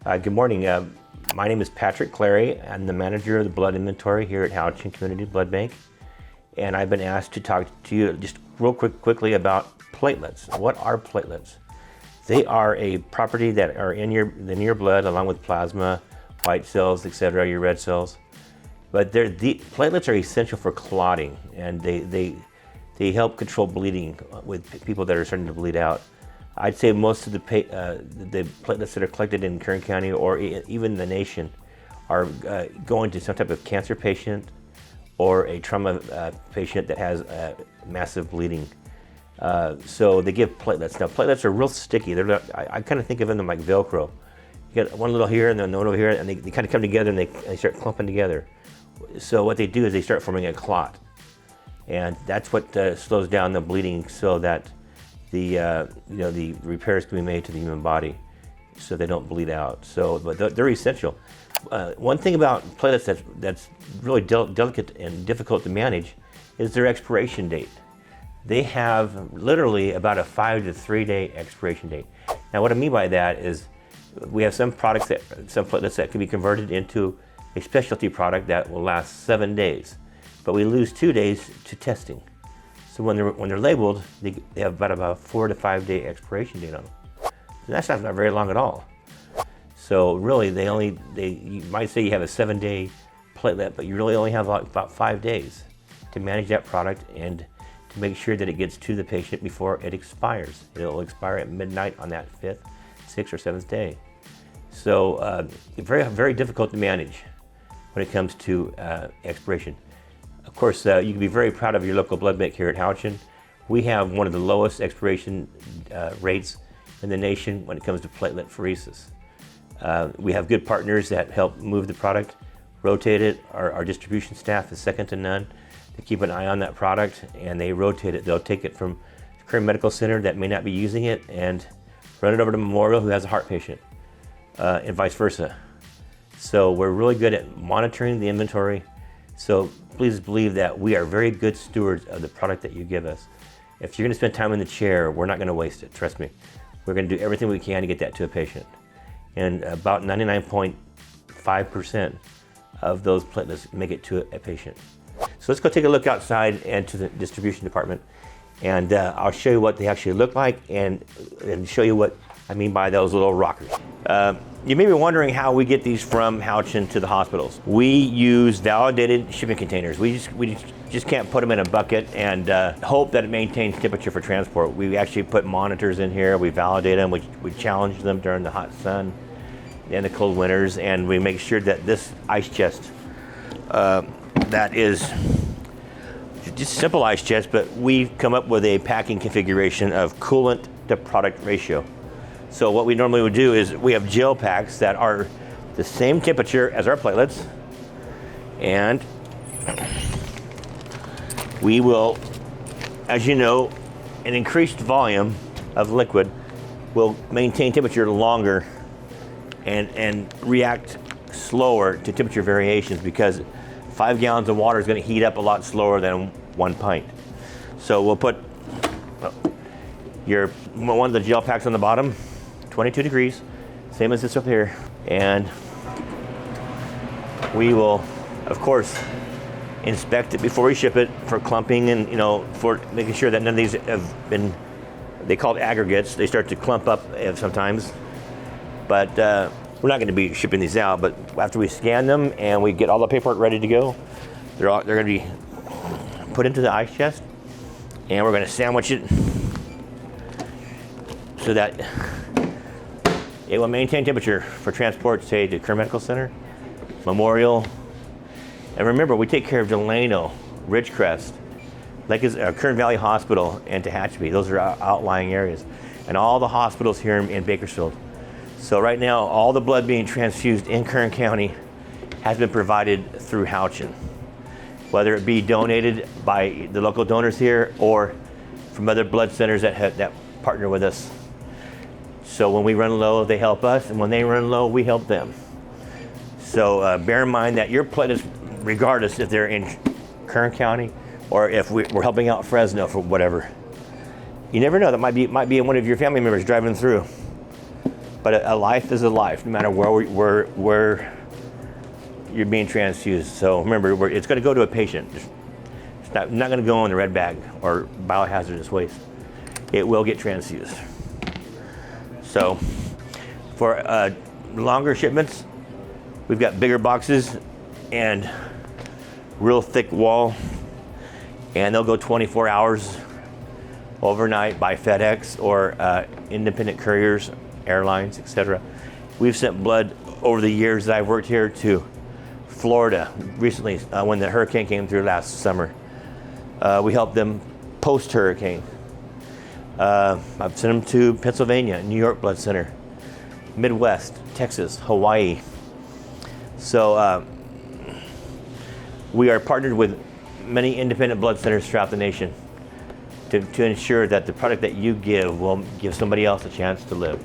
Good morning. My name is Patrick Clary. I'm the manager of the blood inventory here at Houchin Community Blood Bank. And I've been asked to talk to you just real quickly about platelets. What are platelets? They are a property that are in your blood along with plasma, white cells, etc., your red cells. But platelets are essential for clotting, and they help control bleeding with people that are starting to bleed out. I'd say most of the platelets that are collected in Kern County or even the nation are going to some type of cancer patient or a trauma patient that has massive bleeding. So they give platelets. Now platelets are real sticky. I kind of think of them like Velcro. You got one little here and then one over here, and they kind of come together and they start clumping together. So what they do is they start forming a clot, and that's what slows down the bleeding so that the repairs can be made to the human body so they don't bleed out. So, but they're essential. One thing about platelets that's really delicate and difficult to manage is their expiration date. They have literally about a 5 to 3 day expiration date. Now, what I mean by that is we have some platelets that can be converted into a specialty product that will last 7 days, but we lose 2 days to testing. So when they're labeled, they have about a 4 to 5 day expiration date on them. And that's not very long at all. So really, you might say you have a 7 day platelet, but you really only have about 5 days to manage that product and to make sure that it gets to the patient before it expires. It'll expire at midnight on that 5th, 6th, or 7th day. So very, very difficult to manage when it comes to expiration. Of course, you can be very proud of your local blood bank here at Houchin. We have one of the lowest expiration rates in the nation when it comes to platelet pheresis. We have good partners that help move the product, rotate it. Our distribution staff is second to none. They keep an eye on that product and they rotate it. They'll take it from Kern Medical Center that may not be using it and run it over to Memorial, who has a heart patient, and vice versa. So we're really good at monitoring the inventory. So please believe that we are very good stewards of the product that you give us. If you're going to spend time in the chair, we're not going to waste it. Trust me. We're going to do everything we can to get that to a patient. And about 99.5% of those platelets make it to a patient. So let's go take a look outside and to the distribution department. And I'll show you what they actually look like and show you what I mean by those little rockers. You may be wondering how we get these from Houchin to the hospitals. We use validated shipping containers. We just can't put them in a bucket and hope that it maintains temperature for transport. We actually put monitors in here. We validate them. We challenge them during the hot sun and the cold winters, and we make sure that this ice chest that is just a simple ice chest, but we've come up with a packing configuration of coolant to product ratio. So what we normally would do is we have gel packs that are the same temperature as our platelets, and we will, as you know, an increased volume of liquid will maintain temperature longer and react slower to temperature variations, because 5 gallons of water is going to heat up a lot slower than 1 pint. So we'll put one of the gel packs on the bottom, 22 degrees, same as this up here. And we will, of course, inspect it before we ship it for clumping and, for making sure that none of these have been, they call it aggregates. They start to clump up sometimes. But we're not going to be shipping these out, but after we scan them and we get all the paperwork ready to go, they're going to be put into the ice chest, and we're going to sandwich it so that it will maintain temperature for transport, say, to Kern Medical Center, Memorial. And remember, we take care of Delano, Ridgecrest, Kern Valley Hospital, and Tehachapi. Those are our outlying areas. And all the hospitals here in Bakersfield. So right now, all the blood being transfused in Kern County has been provided through Houchin, whether it be donated by the local donors here or from other blood centers that partner with us. So when we run low, they help us, and when they run low, we help them. So bear in mind that your platelets, regardless if they're in Kern County or if we're helping out Fresno for whatever, you never know. That might be one of your family members driving through. But a life is a life, no matter where you're being transfused. So remember, it's going to go to a patient. It's not going to go in the red bag or biohazardous waste. It will get transfused. So for longer shipments, we've got bigger boxes and real thick wall, and they'll go 24 hours overnight by FedEx or independent couriers, airlines, etc. We've sent blood over the years that I've worked here to Florida recently when the hurricane came through last summer. We helped them post-hurricane. I've sent them to Pennsylvania, New York Blood Center, Midwest, Texas, Hawaii. So we are partnered with many independent blood centers throughout the nation to ensure that the product that you give will give somebody else a chance to live.